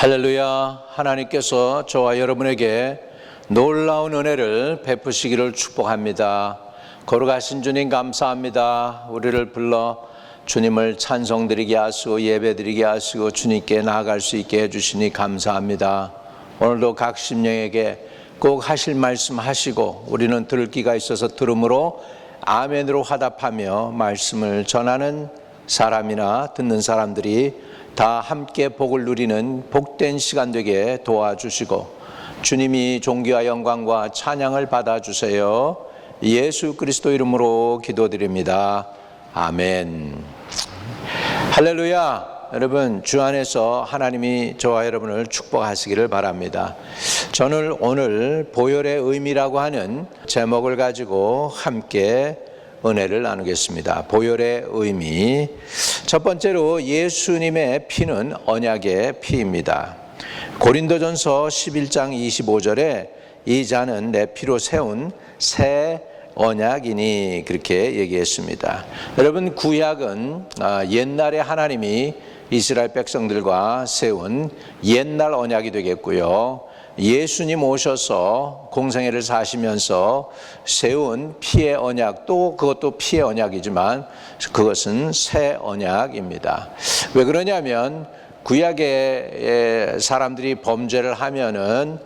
할렐루야. 하나님께서 저와 여러분에게 놀라운 은혜를 베푸시기를 축복합니다. 거룩하신 주님 감사합니다. 우리를 불러 주님을 찬송드리게 하시고 예배드리게 하시고 주님께 나아갈 수 있게 해주시니 감사합니다. 오늘도 각 심령에게 꼭 하실 말씀 하시고 우리는 들을 귀가 있어서 들음으로 아멘으로 화답하며 말씀을 전하는 사람이나 듣는 사람들이 다 함께 복을 누리는 복된 시간 되게 도와주시고 주님이 존귀와 영광과 찬양을 받아주세요. 예수 그리스도 이름으로 기도드립니다. 아멘. 할렐루야. 여러분, 주 안에서 하나님이 저와 여러분을 축복하시기를 바랍니다. 저는 오늘 보혈의 의미라고 하는 제목을 가지고 함께 은혜를 나누겠습니다. 보혈의 의미. 첫 번째로 예수님의 피는 언약의 피입니다. 고린도전서 11장 25절에 이 자는 내 피로 세운 새 언약이니 그렇게 얘기했습니다. 여러분, 구약은 옛날에 하나님이 이스라엘 백성들과 세운 옛날 언약이 되겠고요. 예수님 오셔서 공생애를 사시면서 세운 피의 언약, 또 그것도 피의 언약이지만 그것은 새 언약입니다. 왜 그러냐면 구약의 사람들이 범죄를 하면은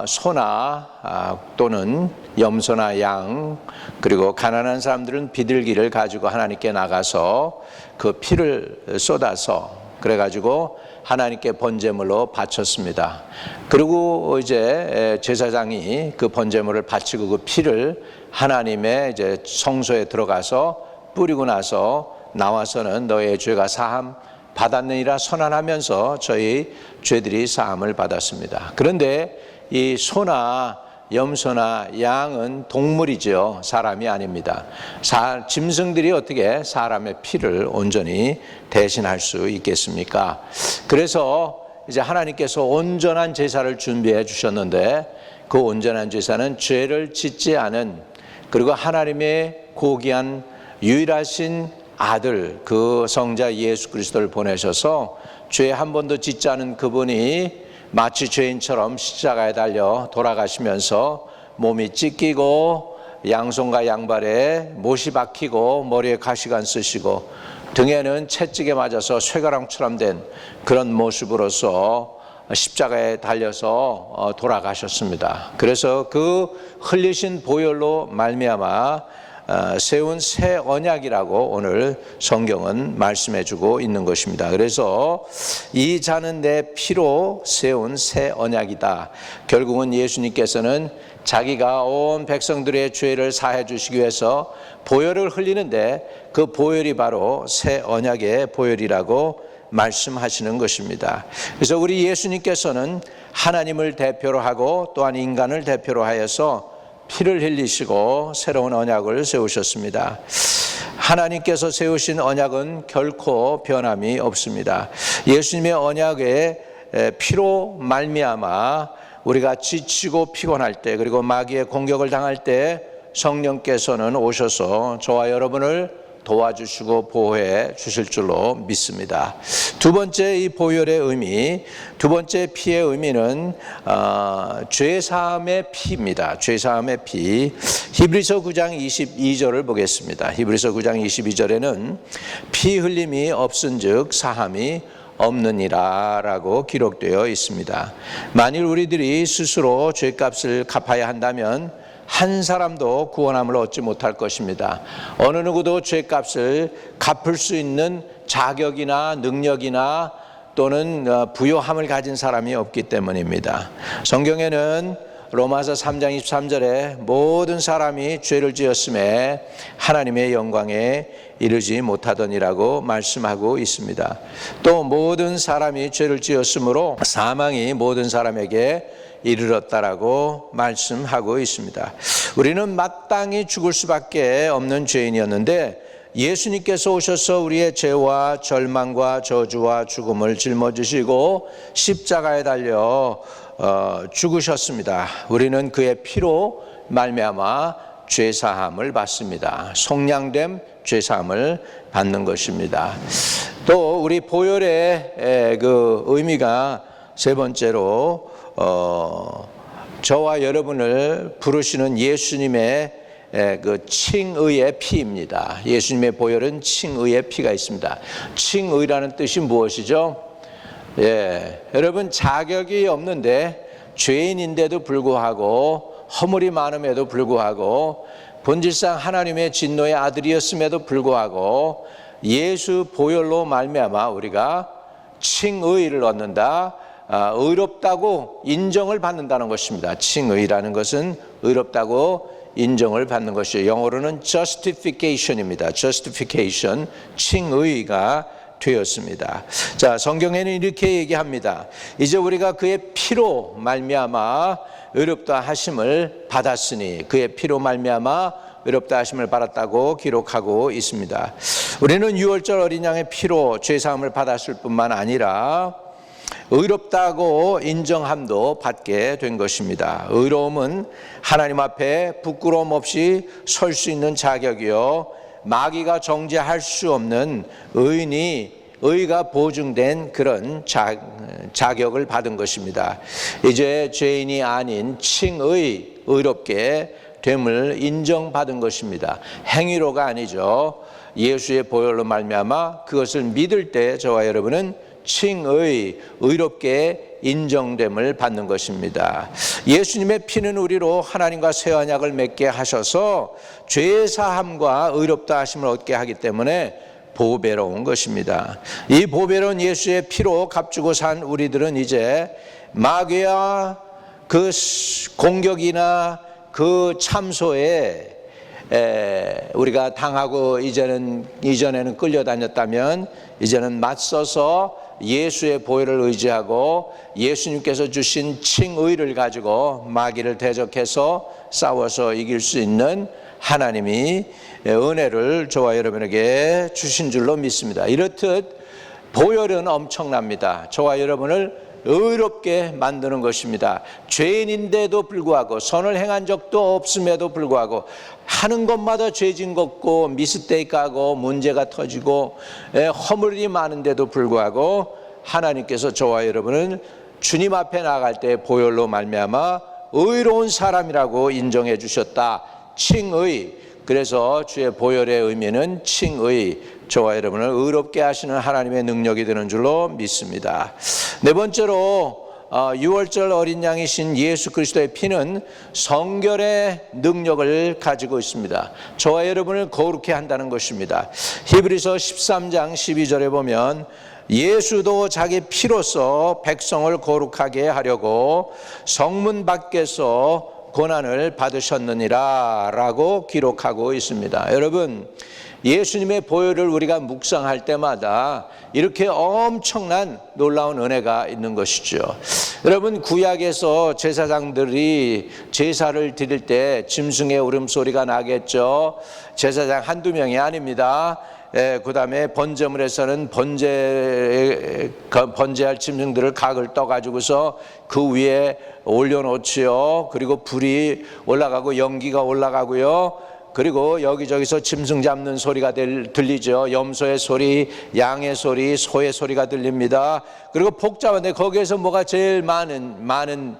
소나 또는 염소나 양, 그리고 가난한 사람들은 비둘기를 가지고 하나님께 나가서 그 피를 쏟아서 그래가지고 하나님께 번제물로 바쳤습니다. 그리고 이제 제사장이 그 번제물을 바치고 그 피를 하나님의 이제 성소에 들어가서 뿌리고 나서 나와서는 너의 죄가 사함 받았느니라 선언하면서 저희 죄들이 사함을 받았습니다. 그런데 이 소나 염소나 양은 동물이죠. 사람이 아닙니다. 짐승들이 어떻게 사람의 피를 온전히 대신할 수 있겠습니까? 그래서 이제 하나님께서 온전한 제사를 준비해 주셨는데 그 온전한 제사는 죄를 짓지 않은, 그리고 하나님의 고귀한 유일하신 아들, 그 성자 예수 그리스도를 보내셔서 죄 한 번도 짓지 않은 그분이 마치 죄인처럼 십자가에 달려 돌아가시면서 몸이 찢기고 양손과 양발에 못이 박히고 머리에 가시관 쓰시고 등에는 채찍에 맞아서 쇠가랑처럼 된 그런 모습으로서 십자가에 달려서 돌아가셨습니다. 그래서 그 흘리신 보혈로 말미암아 세운 새 언약이라고 오늘 성경은 말씀해주고 있는 것입니다. 그래서 이 자는 내 피로 세운 새 언약이다. 결국은 예수님께서는 자기가 온 백성들의 죄를 사해 주시기 위해서 보혈을 흘리는데 그 보혈이 바로 새 언약의 보혈이라고 말씀하시는 것입니다. 그래서 우리 예수님께서는 하나님을 대표로 하고 또한 인간을 대표로 하여서 피를 흘리시고 새로운 언약을 세우셨습니다. 하나님께서 세우신 언약은 결코 변함이 없습니다. 예수님의 언약의 피로 말미암아 우리가 지치고 피곤할 때, 그리고 마귀의 공격을 당할 때 성령께서는 오셔서 저와 여러분을 도와주시고 보호해 주실 줄로 믿습니다. 두 번째, 이 보혈의 의미, 두 번째 피의 의미는 죄사함의 피입니다. 죄사함의 피. 히브리서 9장 22절을 보겠습니다. 히브리서 9장 22절에는 피 흘림이 없은즉 사함이 없느니라 라고 기록되어 있습니다. 만일 우리들이 스스로 죄값을 갚아야 한다면 한 사람도 구원함을 얻지 못할 것입니다. 어느 누구도 죄값을 갚을 수 있는 자격이나 능력이나 또는 부요함을 가진 사람이 없기 때문입니다. 성경에는 로마서 3장 23절에 모든 사람이 죄를 지었음에 하나님의 영광에 이르지 못하더니라고 말씀하고 있습니다. 또 모든 사람이 죄를 지었으므로 사망이 모든 사람에게 이르렀다라고 말씀하고 있습니다. 우리는 마땅히 죽을 수밖에 없는 죄인이었는데 예수님께서 오셔서 우리의 죄와 절망과 저주와 죽음을 짊어지시고 십자가에 달려 죽으셨습니다. 우리는 그의 피로 말미암아 죄사함을 받습니다. 속량됨, 죄사함을 받는 것입니다. 또 우리 보혈의 그 의미가 세 번째로 저와 여러분을 부르시는 예수님의 그 칭의의 피입니다. 예수님의 보혈은 칭의의 피가 있습니다. 칭의라는 뜻이 무엇이죠? 여러분 자격이 없는데 죄인인데도 불구하고 허물이 많음에도 불구하고 본질상 하나님의 진노의 아들이었음에도 불구하고 예수 보혈로 말미암아 우리가 칭의를 얻는다. 의롭다고 인정을 받는다는 것입니다. 칭의라는 것은 의롭다고 인정을 받는 것이죠. 영어로는 justification입니다. justification, 칭의가 되었습니다. 자, 성경에는 이렇게 얘기합니다. 이제 우리가 그의 피로 말미암아 의롭다 하심을 받았으니, 그의 피로 말미암아 의롭다 하심을 받았다고 기록하고 있습니다. 우리는 유월절 어린 양의 피로 죄사함을 받았을 뿐만 아니라 의롭다고 인정함도 받게 된 것입니다. 의로움은 하나님 앞에 부끄러움 없이 설 수 있는 자격이요, 마귀가 정죄할 수 없는 의가 보증된 그런 자격을 받은 것입니다. 이제 죄인이 아닌 의롭게 됨을 인정받은 것입니다. 행위로가 아니죠. 예수의 보혈로 말미암아 그것을 믿을 때 저와 여러분은 의롭게 인정됨을 받는 것입니다. 예수님의 피는 우리로 하나님과 새 언약을 맺게 하셔서 죄의 사함과 의롭다 하심을 얻게 하기 때문에 보배로운 것입니다. 이 보배로운 예수의 피로 값주고 산 우리들은 이제 마귀와 그 공격이나 그 참소에 우리가 당하고 이전에는 끌려다녔다면 이제는 맞서서 예수의 보혈을 의지하고 예수님께서 주신 칭의를 가지고 마귀를 대적해서 싸워서 이길 수 있는 하나님이 은혜를 저와 여러분에게 주신 줄로 믿습니다. 이렇듯 보혈은 엄청납니다. 저와 여러분을 의롭게 만드는 것입니다. 죄인인데도 불구하고 선을 행한 적도 없음에도 불구하고 하는 것마다 죄진 것고 미스테이크하고 문제가 터지고 허물이 많은데도 불구하고 하나님께서 저와 여러분을 주님 앞에 나갈 때 보혈로 말미암아 의로운 사람이라고 인정해 주셨다. 칭의. 그래서 주의 보혈의 의미는 칭의, 저와 여러분을 의롭게 하시는 하나님의 능력이 되는 줄로 믿습니다. 네 번째로 유월절 어린 양이신 예수 그리스도의 피는 성결의 능력을 가지고 있습니다. 저와 여러분을 거룩해 한다는 것입니다. 히브리서 13장 12절에 보면 예수도 자기 피로써 백성을 거룩하게 하려고 성문 밖에서 고난을 받으셨느니라 라고 기록하고 있습니다. 여러분, 예수님의 보혈을 우리가 묵상할 때마다 이렇게 엄청난 놀라운 은혜가 있는 것이죠. 여러분, 구약에서 제사장들이 제사를 드릴 때 짐승의 울음소리가 나겠죠. 제사장 한두 명이 아닙니다. 그 다음에 번제물에서는 번제할 짐승들을 각을 떠가지고서 그 위에 올려놓지요. 그리고 불이 올라가고 연기가 올라가고요. 그리고 여기저기서 짐승 잡는 소리가 들리죠. 염소의 소리, 양의 소리, 소의 소리가 들립니다. 그리고 복잡한데 거기에서 뭐가 제일 많은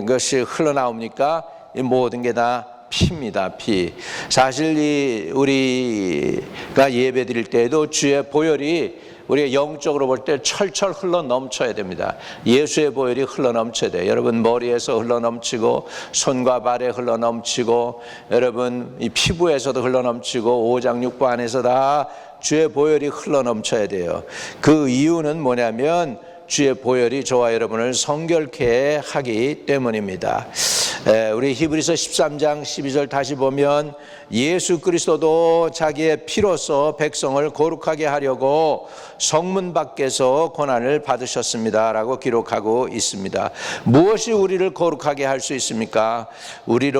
것이 흘러나옵니까? 이 모든 게 다 피입니다. 피. 사실 우리가 예배 드릴 때에도 주의 보혈이 우리가 영적으로 볼 때 철철 흘러 넘쳐야 됩니다. 예수의 보혈이 흘러 넘쳐야 돼요. 여러분 머리에서 흘러 넘치고 손과 발에 흘러 넘치고 여러분 이 피부에서도 흘러 넘치고 오장육부 안에서 다 주의 보혈이 흘러 넘쳐야 돼요. 그 이유는 뭐냐면 주의 보혈이 저와 여러분을 성결케 하기 때문입니다. 우리 히브리서 13장 12절 다시 보면 예수 그리스도도 자기의 피로써 백성을 거룩하게 하려고 성문 밖에서 고난을 받으셨습니다 라고 기록하고 있습니다. 무엇이 우리를 거룩하게 할 수 있습니까? 우리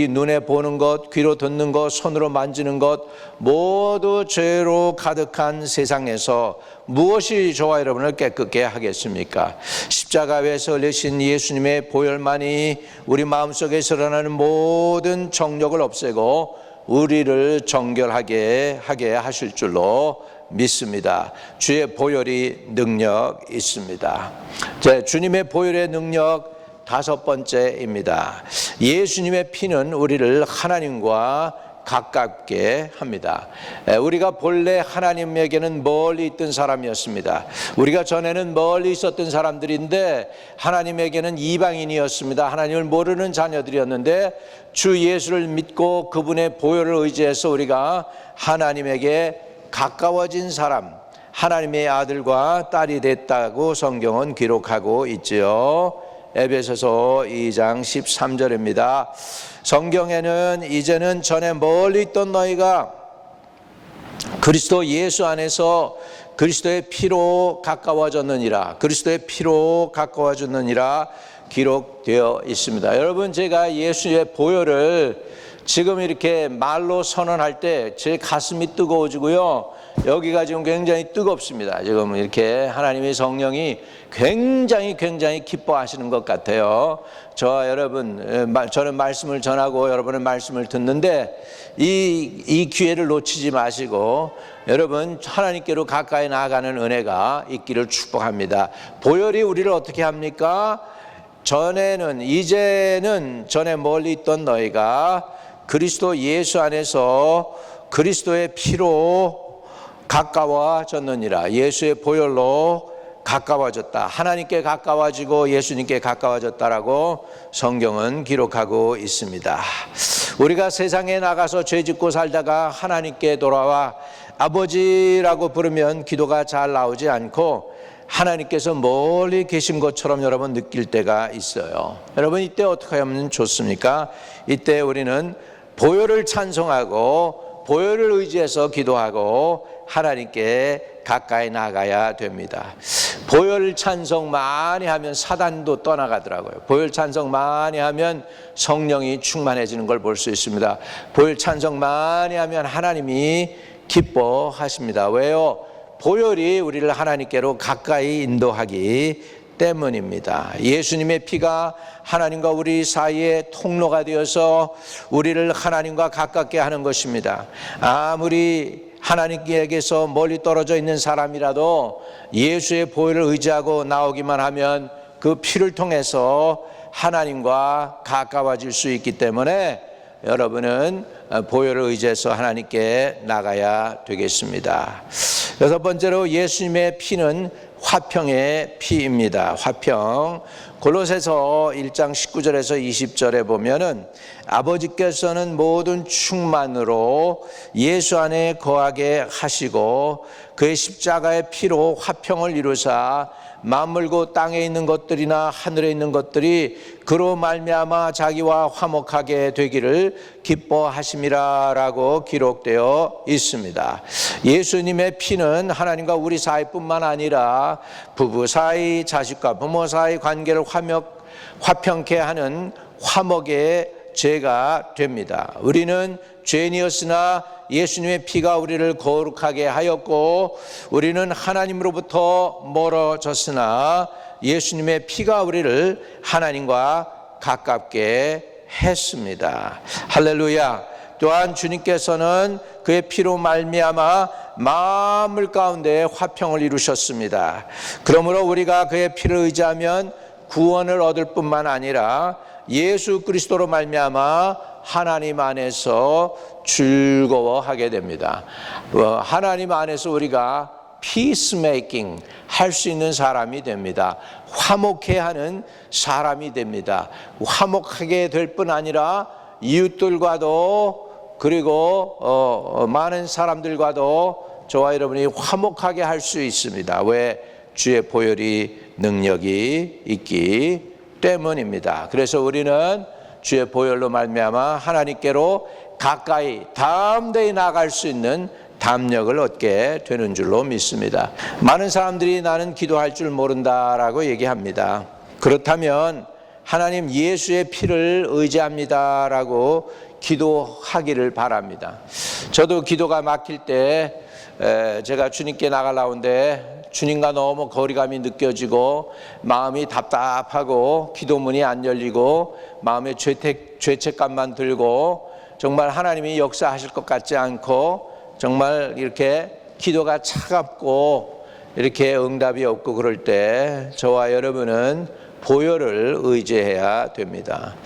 눈에 보는 것, 귀로 듣는 것, 손으로 만지는 것 모두 죄로 가득한 세상에서 무엇이 저와 여러분을 깨끗게 하겠습니까? 십자가에서 흘리신 예수님의 보혈만이 우리 마음속에서 일어나는 모든 정욕을 없애고 우리를 정결하게 하게 하실 줄로 믿습니다. 주의 보혈이 능력 있습니다. 주님의 보혈의 능력 다섯 번째입니다. 예수님의 피는 우리를 하나님과 가깝게 합니다. 우리가 본래 하나님에게는 멀리 있던 사람이었습니다. 우리가 전에는 멀리 있었던 사람들인데 하나님에게는 이방인이었습니다. 하나님을 모르는 자녀들이었는데 주 예수를 믿고 그분의 보혈을 의지해서 우리가 하나님에게 가까워진 사람, 하나님의 아들과 딸이 됐다고 성경은 기록하고 있지요. 에베소서 2장 13절입니다. 성경에는 이제는 전에 멀리 있던 너희가 그리스도 예수 안에서 그리스도의 피로 가까워졌느니라, 그리스도의 피로 가까워졌느니라 기록되어 있습니다. 여러분, 제가 예수의 보혈을 지금 이렇게 말로 선언할 때 제 가슴이 뜨거워지고요, 여기가 지금 굉장히 뜨겁습니다. 지금 이렇게 하나님의 성령이 굉장히 기뻐하시는 것 같아요. 저와 여러분, 저는 말씀을 전하고 여러분은 말씀을 듣는데 이 기회를 놓치지 마시고 여러분 하나님께로 가까이 나아가는 은혜가 있기를 축복합니다. 보혈이 우리를 어떻게 합니까? 이제는 전에 멀리 있던 너희가 그리스도 예수 안에서 그리스도의 피로 가까워졌느니라. 예수의 보혈로 가까워졌다. 하나님께 가까워지고 예수님께 가까워졌다라고 성경은 기록하고 있습니다. 우리가 세상에 나가서 죄짓고 살다가 하나님께 돌아와 아버지라고 부르면 기도가 잘 나오지 않고 하나님께서 멀리 계신 것처럼 여러분 느낄 때가 있어요. 여러분, 이때 어떻게 하면 좋습니까? 이때 우리는 보혈을 찬송하고 보혈을 의지해서 기도하고 하나님께 가까이 나가야 됩니다. 보혈 찬송 많이 하면 사단도 떠나가더라고요. 보혈 찬송 많이 하면 성령이 충만해지는 걸 볼 수 있습니다. 보혈 찬송 많이 하면 하나님이 기뻐하십니다. 왜요? 보혈이 우리를 하나님께로 가까이 인도하기 때문입니다. 예수님의 피가 하나님과 우리 사이의 통로가 되어서 우리를 하나님과 가깝게 하는 것입니다. 아무리 하나님께서 멀리 떨어져 있는 사람이라도 예수의 보혈을 의지하고 나오기만 하면 그 피를 통해서 하나님과 가까워질 수 있기 때문에 여러분은 보혈을 의지해서 하나님께 나가야 되겠습니다. 여섯 번째로 예수님의 피는 화평의 피입니다. 화평. 골로새서 1장 19절에서 20절에 보면은 아버지께서는 모든 충만으로 예수 안에 거하게 하시고 그의 십자가의 피로 화평을 이루사 만물고 땅에 있는 것들이나 하늘에 있는 것들이 그로 말미암아 자기와 화목하게 되기를 기뻐하심이라라고 기록되어 있습니다. 예수님의 피는 하나님과 우리 사이뿐만 아니라 부부 사이, 자식과 부모 사이 관계를 화평케 하는 화목의 죄가 됩니다. 우리는 죄인이었으나 예수님의 피가 우리를 거룩하게 하였고 우리는 하나님으로부터 멀어졌으나 예수님의 피가 우리를 하나님과 가깝게 했습니다. 할렐루야. 또한 주님께서는 그의 피로 말미암아 만물 가운데 화평을 이루셨습니다. 그러므로 우리가 그의 피를 의지하면 구원을 얻을 뿐만 아니라 예수 그리스도로 말미암아 하나님 안에서 즐거워하게 됩니다. 하나님 안에서 우리가 peacemaking 할 수 있는 사람이 됩니다. 화목해 하는 사람이 됩니다. 화목하게 될 뿐 아니라 이웃들과도 그리고 많은 사람들과도 저와 여러분이 화목하게 할 수 있습니다. 왜? 주의 보혈이 능력이 있기 때문입니다. 그래서 우리는 주의 보혈로 말미암아 하나님께로 가까이 담대히 나아갈 수 있는 담력을 얻게 되는 줄로 믿습니다. 많은 사람들이 나는 기도할 줄 모른다라고 얘기합니다. 그렇다면 하나님 예수의 피를 의지합니다라고 기도하기를 바랍니다. 저도 기도가 막힐 때 제가 주님께 나가려는데 주님과 너무 거리감이 느껴지고 마음이 답답하고 기도문이 안 열리고 마음에 죄책감만 들고 정말 하나님이 역사하실 것 같지 않고 정말 이렇게 기도가 차갑고 이렇게 응답이 없고 그럴 때 저와 여러분은 보혈을 의지해야 됩니다.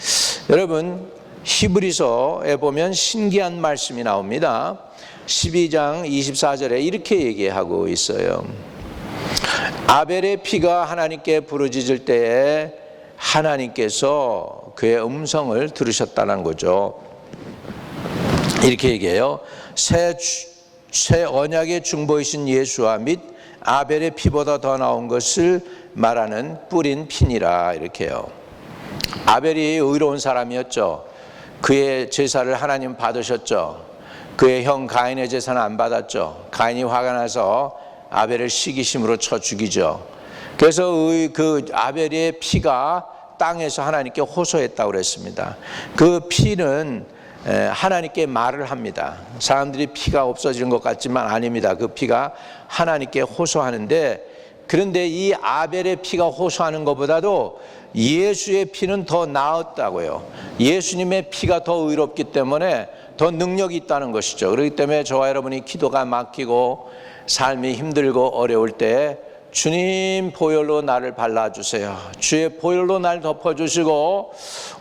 여러분, 히브리서에 보면 신기한 말씀이 나옵니다. 12장 24절에 이렇게 얘기하고 있어요. 아벨의 피가 하나님께 부르짖을 때에 하나님께서 그의 음성을 들으셨다는 거죠. 이렇게 얘기해요. 새 언약의 중보이신 예수와 및 아벨의 피보다 더 나은 것을 말하는 뿌린 피니라, 이렇게요. 아벨이 의로운 사람이었죠. 그의 제사를 하나님 받으셨죠. 그의 형 가인의 제사는 안 받았죠. 가인이 화가 나서 아벨을 시기심으로 쳐 죽이죠. 그래서 그 아벨의 피가 땅에서 하나님께 호소했다고 그랬습니다. 그 피는 하나님께 말을 합니다. 사람들이 피가 없어지는 것 같지만 아닙니다. 그 피가 하나님께 호소하는데, 그런데 이 아벨의 피가 호소하는 것보다도 예수의 피는 더 나았다고요. 예수님의 피가 더 의롭기 때문에 더 능력이 있다는 것이죠. 그렇기 때문에 저와 여러분이 기도가 막히고 삶이 힘들고 어려울 때 주님 보혈로 나를 발라주세요. 주의 보혈로 날 덮어주시고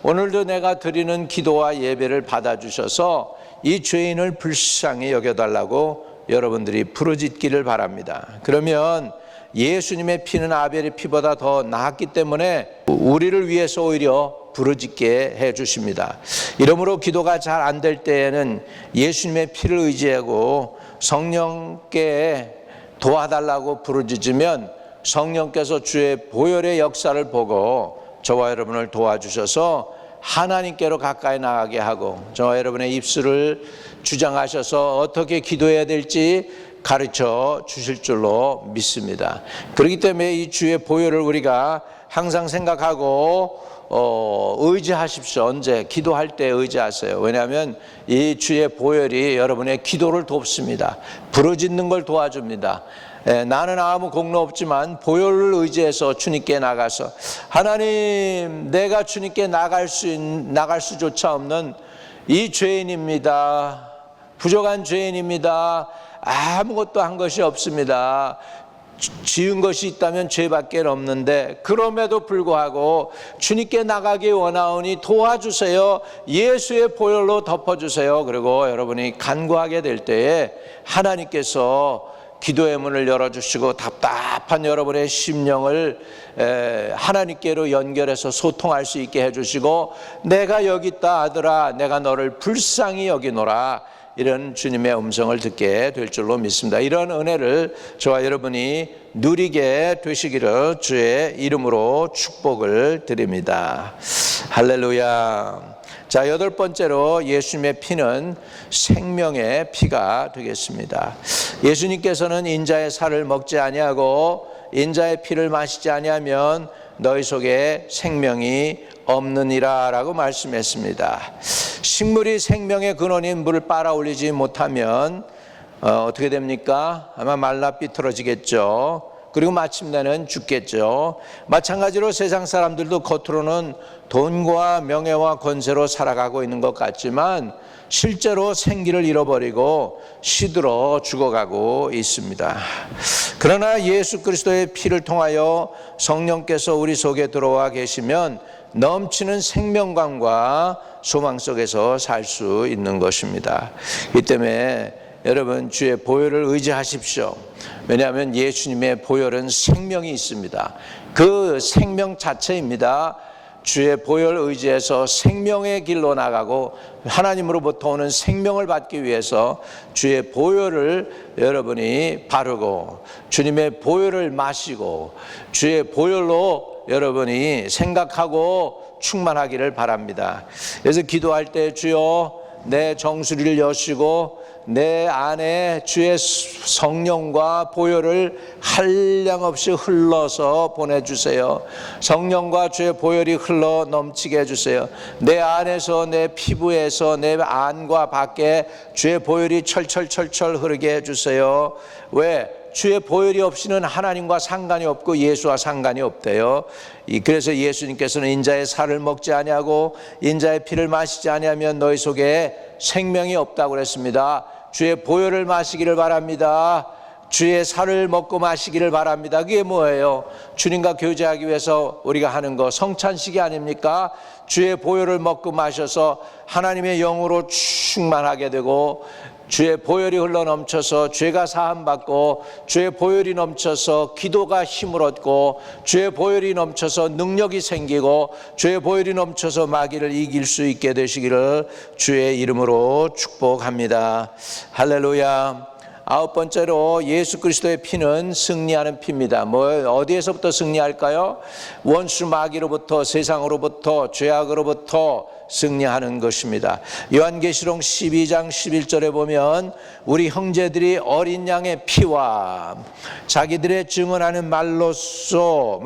오늘도 내가 드리는 기도와 예배를 받아주셔서 이 죄인을 불쌍히 여겨달라고 여러분들이 부르짖기를 바랍니다. 그러면 예수님의 피는 아벨의 피보다 더 나았기 때문에 우리를 위해서 오히려 부르짖게 해주십니다. 이러므로 기도가 잘 안 될 때에는 예수님의 피를 의지하고 성령께 도와달라고 부르짖으면 성령께서 주의 보혈의 역사를 보고 저와 여러분을 도와주셔서 하나님께로 가까이 나가게 하고 저와 여러분의 입술을 주장하셔서 어떻게 기도해야 될지 가르쳐 주실 줄로 믿습니다. 그렇기 때문에 이 주의 보혈을 우리가 항상 생각하고 의지하십시오. 언제? 기도할 때 의지하세요. 왜냐하면 이 주의 보혈이 여러분의 기도를 돕습니다. 부르짖는 걸 도와줍니다. 나는 아무 공로 없지만 보혈을 의지해서 주님께 나가서 하나님, 내가 주님께 나갈 수조차 없는 이 죄인입니다. 부족한 죄인입니다. 아무것도 한 것이 없습니다. 지은 것이 있다면 죄밖에 없는데 그럼에도 불구하고 주님께 나가기 원하오니 도와주세요. 예수의 보혈로 덮어주세요. 그리고 여러분이 간구하게 될 때에 하나님께서 기도의 문을 열어주시고 답답한 여러분의 심령을 하나님께로 연결해서 소통할 수 있게 해주시고 내가 여기 있다 아들아, 내가 너를 불쌍히 여기노라, 이런 주님의 음성을 듣게 될 줄로 믿습니다. 이런 은혜를 저와 여러분이 누리게 되시기를 주의 이름으로 축복을 드립니다. 할렐루야. 자, 8번째로 예수님의 피는 생명의 피가 되겠습니다. 예수님께서는 인자의 살을 먹지 아니하고 인자의 피를 마시지 아니하면 너희 속에 생명이 없느니라 라고 말씀했습니다. 식물이 생명의 근원인 물을 빨아올리지 못하면 어떻게 됩니까? 아마 말라 삐뚤어지겠죠. 그리고 마침내는 죽겠죠. 마찬가지로 세상 사람들도 겉으로는 돈과 명예와 권세로 살아가고 있는 것 같지만 실제로 생기를 잃어버리고 시들어 죽어가고 있습니다. 그러나 예수 그리스도의 피를 통하여 성령께서 우리 속에 들어와 계시면 넘치는 생명감과 소망 속에서 살 수 있는 것입니다. 이 때문에 여러분 주의 보혈을 의지하십시오. 왜냐하면 예수님의 보혈은 생명이 있습니다. 그 생명 자체입니다. 주의 보혈 의지해서 생명의 길로 나가고 하나님으로부터 오는 생명을 받기 위해서 주의 보혈을 여러분이 바르고 주님의 보혈을 마시고 주의 보혈로 여러분이 생각하고 충만하기를 바랍니다. 그래서 기도할 때 주여 내 정수리를 여시고 내 안에 주의 성령과 보혈을 한량없이 흘러서 보내주세요. 성령과 주의 보혈이 흘러 넘치게 해주세요. 내 안에서 내 피부에서 내 안과 밖에 주의 보혈이 철철철철 흐르게 해주세요. 왜? 주의 보혈이 없이는 하나님과 상관이 없고 예수와 상관이 없대요. 그래서 예수님께서는 인자의 살을 먹지 아니하고 인자의 피를 마시지 아니하면 너희 속에 생명이 없다고 그랬습니다. 주의 보혈을 마시기를 바랍니다. 주의 살을 먹고 마시기를 바랍니다. 그게 뭐예요? 주님과 교제하기 위해서 우리가 하는 거 성찬식이 아닙니까? 주의 보혈을 먹고 마셔서 하나님의 영으로 충만하게 되고 주의 보혈이 흘러넘쳐서 죄가 사함받고 주의 보혈이 넘쳐서 기도가 힘을 얻고 주의 보혈이 넘쳐서 능력이 생기고 주의 보혈이 넘쳐서 마귀를 이길 수 있게 되시기를 주의 이름으로 축복합니다. 할렐루야. 아홉 번째로 예수 그리스도의 피는 승리하는 피입니다. 어디에서부터 승리할까요? 원수 마귀로부터, 세상으로부터, 죄악으로부터 승리하는 것입니다. 요한계시록 12장 11절에 보면 우리 형제들이 어린 양의 피와 자기들의 증언하는 말씀으로써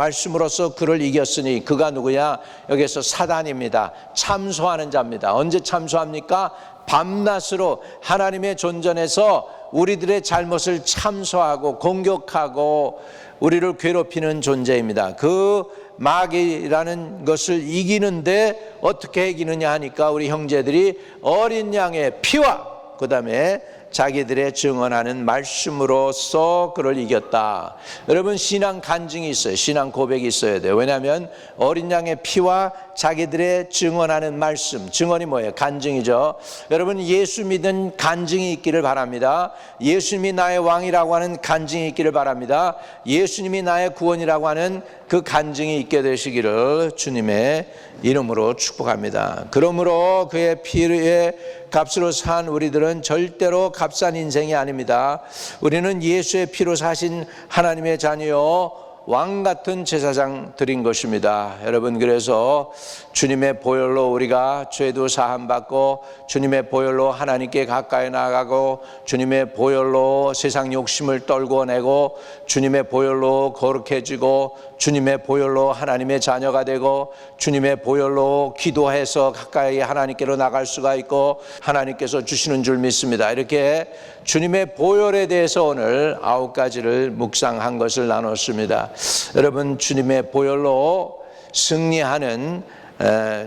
그를 이겼으니, 그가 누구냐? 여기서 사단입니다. 참소하는 자입니다. 언제 참소합니까? 밤낮으로 하나님의 존전에서 우리들의 잘못을 참소하고 공격하고 우리를 괴롭히는 존재입니다. 그 마귀라는 것을 이기는데 어떻게 이기느냐 하니까 우리 형제들이 어린 양의 피와 그 다음에 자기들의 증언하는 말씀으로써 그를 이겼다. 여러분, 신앙 간증이 있어요. 신앙 고백이 있어야 돼요. 왜냐하면 어린 양의 피와 자기들의 증언하는 말씀, 증언이 뭐예요? 간증이죠. 여러분, 예수 믿은 간증이 있기를 바랍니다. 예수님이 나의 왕이라고 하는 간증이 있기를 바랍니다. 예수님이 나의 구원이라고 하는 그 간증이 있게 되시기를 주님의 이름으로 축복합니다. 그러므로 그의 피의 값으로 산 우리들은 절대로 값싼 인생이 아닙니다. 우리는 예수의 피로 사신 하나님의 자녀요 왕 같은 제사장 드린 것입니다. 여러분, 그래서 주님의 보혈로 우리가 죄도 사함받고 주님의 보혈로 하나님께 가까이 나가고 주님의 보혈로 세상 욕심을 떨궈내고 주님의 보혈로 거룩해지고 주님의 보혈로 하나님의 자녀가 되고 주님의 보혈로 기도해서 가까이 하나님께로 나갈 수가 있고 하나님께서 주시는 줄 믿습니다. 이렇게 주님의 보혈에 대해서 오늘 9가지를 묵상한 것을 나눴습니다. 여러분, 주님의 보혈로 승리하는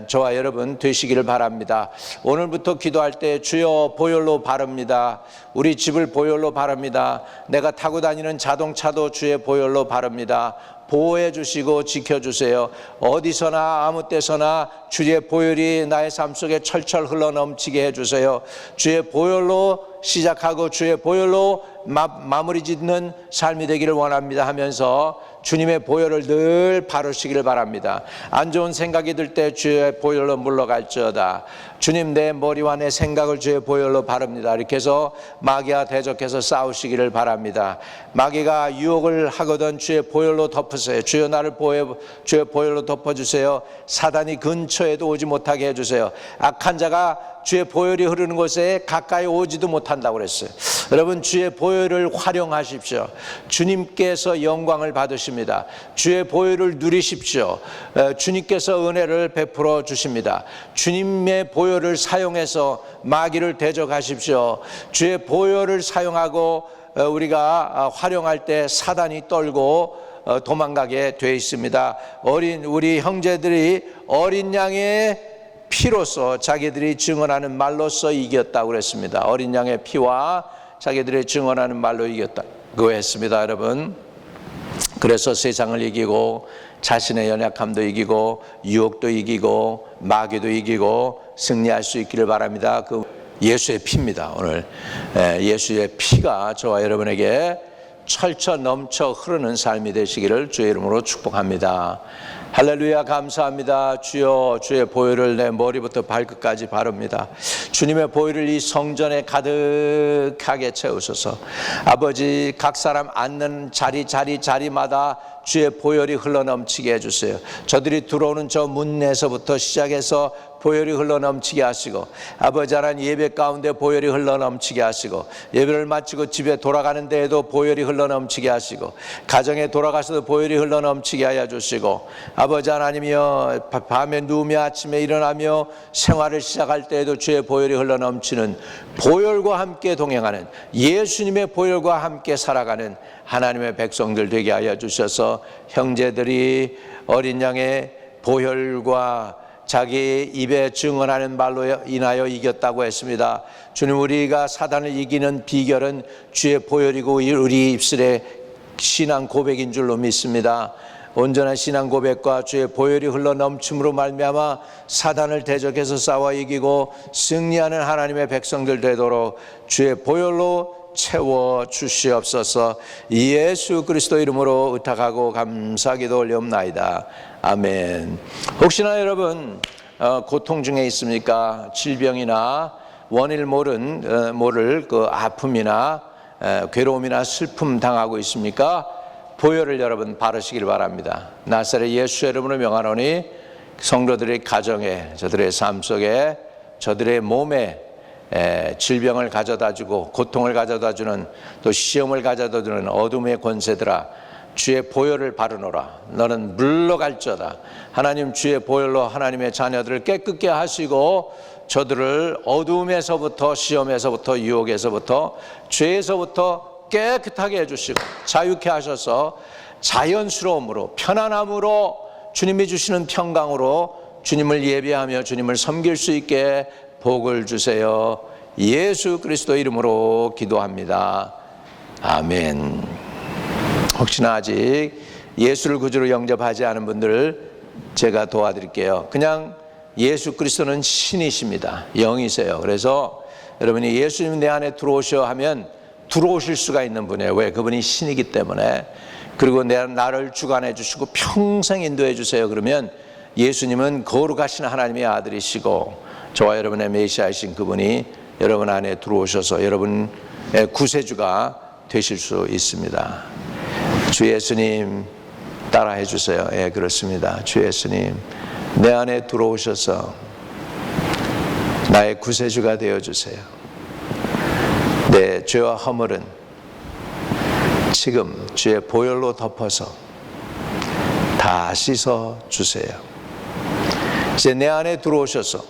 저와 여러분 되시기를 바랍니다. 오늘부터 기도할 때 주여 보혈로 바릅니다. 우리 집을 보혈로 바릅니다. 내가 타고 다니는 자동차도 주의 보혈로 바릅니다. 보호해 주시고 지켜주세요. 어디서나 아무 때서나 주의 보혈이 나의 삶 속에 철철 흘러넘치게 해주세요. 주의 보혈로 시작하고 주의 보혈로 마무리 짓는 삶이 되기를 원합니다 하면서 주님의 보혈을 늘 바르시기를 바랍니다. 안 좋은 생각이 들 때 주의 보혈로 물러갈지어다. 주님, 내 머리와 내 생각을 주의 보혈로 바릅니다. 이렇게 해서 마귀와 대적해서 싸우시기를 바랍니다. 마귀가 유혹을 하거든 주의 보혈로 덮으세요. 주여 나를 주의 보혈로 덮어주세요. 사단이 근처에도 오지 못하게 해주세요. 악한 자가 주의 보혈이 흐르는 곳에 가까이 오지도 못한다고 그랬어요. 여러분, 주의 보혈을 활용하십시오. 주님께서 영광을 받으십니다. 주의 보혈을 누리십시오. 주님께서 은혜를 베풀어 주십니다. 주님의 보혈을 사용해서 마귀를 대적하십시오. 주의 보혈을 사용하고 우리가 활용할 때 사단이 떨고 도망가게 되어 있습니다. 우리 형제들이 어린 양의 피로서 자기들이 증언하는 말로써 이겼다고 그랬습니다. 어린 양의 피와 자기들이 증언하는 말로 이겼다고 했습니다. 여러분, 그래서 세상을 이기고 자신의 연약함도 이기고 유혹도 이기고 마귀도 이기고 승리할 수 있기를 바랍니다. 그 예수의 피입니다. 오늘 예수의 피가 저와 여러분에게 철철 넘쳐 흐르는 삶이 되시기를 주의 이름으로 축복합니다. 할렐루야. 감사합니다. 주여, 주의 보혈을 내 머리부터 발끝까지 바릅니다. 주님의 보혈을 이 성전에 가득하게 채우소서. 아버지, 각 사람 앉는 자리마다 주의 보혈이 흘러넘치게 해주세요. 저들이 들어오는 저 문에서부터 시작해서 보혈이 흘러넘치게 하시고, 아버지 하나님, 예배 가운데 보혈이 흘러넘치게 하시고, 예배를 마치고 집에 돌아가는 데에도 보혈이 흘러넘치게 하시고, 가정에 돌아가서도 보혈이 흘러넘치게 하여 주시고, 아버지 하나님이여, 밤에 누우며 아침에 일어나며 생활을 시작할 때에도 주의 보혈이 흘러넘치는, 보혈과 함께 동행하는, 예수님의 보혈과 함께 살아가는 하나님의 백성들 되게 하여 주셔서 형제들이 어린 양의 보혈과 자기 입에 증언하는 말로 인하여 이겼다고 했습니다. 주님, 우리가 사단을 이기는 비결은 주의 보혈이고 우리 입술의 신앙 고백인 줄로 믿습니다. 온전한 신앙 고백과 주의 보혈이 흘러 넘침으로 말미암아 사단을 대적해서 싸워 이기고 승리하는 하나님의 백성들 되도록 주의 보혈로 채워 주시옵소서. 예수 그리스도 이름으로 의탁하고 감사기도 올려옵나이다. 아멘. 혹시나 여러분 고통 중에 있습니까? 질병이나 원인 모를 그 아픔이나 괴로움이나 슬픔 당하고 있습니까? 보혈을 여러분 바르시길 바랍니다. 나사렛 예수 이름으로 명하노니 성도들의 가정에, 저들의 삶 속에, 저들의 몸에 질병을 가져다주고 고통을 가져다주는, 또 시험을 가져다주는 어둠의 권세들아, 주의 보혈을 바르노라. 너는 물러갈지어다. 하나님 주의 보혈로 하나님의 자녀들을 깨끗게 하시고 저들을 어둠에서부터, 시험에서부터, 유혹에서부터, 죄에서부터 깨끗하게 해주시고 자유케 하셔서 자연스러움으로, 편안함으로, 주님이 주시는 평강으로 주님을 예배하며 주님을 섬길 수 있게 복을 주세요. 예수 그리스도 이름으로 기도합니다. 아멘. 혹시나 아직 예수를 구주로 영접하지 않은 분들 제가 도와드릴게요. 그냥 예수 그리스도는 신이십니다. 영이세요. 그래서 여러분이 예수님 내 안에 들어오셔 하면 들어오실 수가 있는 분이에요. 왜? 그분이 신이기 때문에. 그리고 나를 주관해 주시고 평생 인도해 주세요. 그러면 예수님은 거룩하신 하나님의 아들이시고 저와 여러분의 메시아이신 그분이 여러분 안에 들어오셔서 여러분의 구세주가 되실 수 있습니다. 주 예수님 따라해 주세요. 예, 그렇습니다. 주 예수님 내 안에 들어오셔서 나의 구세주가 되어 주세요. 내 죄와 허물은 지금 주의 보혈로 덮어서 다 씻어 주세요. 이제 내 안에 들어오셔서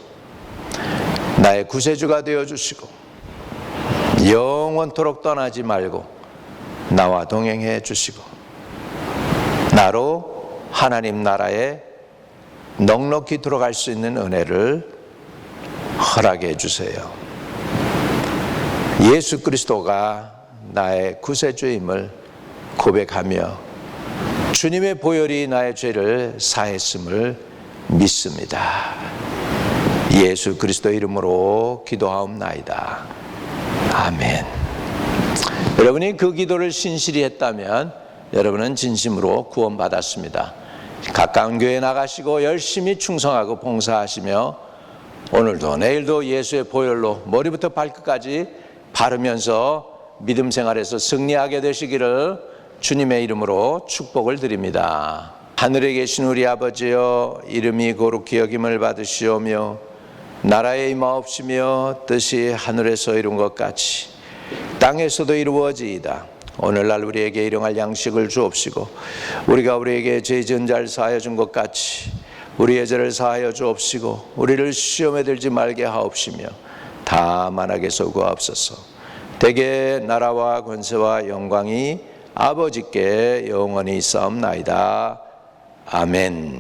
나의 구세주가 되어 주시고 영원토록 떠나지 말고 나와 동행해 주시고 나로 하나님 나라에 넉넉히 들어갈 수 있는 은혜를 허락해 주세요. 예수 그리스도가 나의 구세주임을 고백하며 주님의 보혈이 나의 죄를 사했음을 믿습니다. 예수 그리스도 이름으로 기도하옵나이다. 아멘. 여러분이 그 기도를 신실히 했다면 여러분은 진심으로 구원받았습니다. 가까운 교회 나가시고 열심히 충성하고 봉사하시며 오늘도 내일도 예수의 보혈로 머리부터 발끝까지 바르면서 믿음 생활에서 승리하게 되시기를 주님의 이름으로 축복을 드립니다. 하늘에 계신 우리 아버지여, 이름이 거룩히 여김을 받으시오며 나라에 임하옵시며 뜻이 하늘에서 이룬 것 같이 땅에서도 이루어지이다. 오늘날 우리에게 일용할 양식을 주옵시고 우리가 우리에게 죄 지은 자를 사하여 준 것 같이 우리의 죄를 사하여 주옵시고 우리를 시험에 들지 말게 하옵시며 다만 악에서 구하옵소서. 대개 나라와 권세와 영광이 아버지께 영원히 있사옵나이다. 아멘.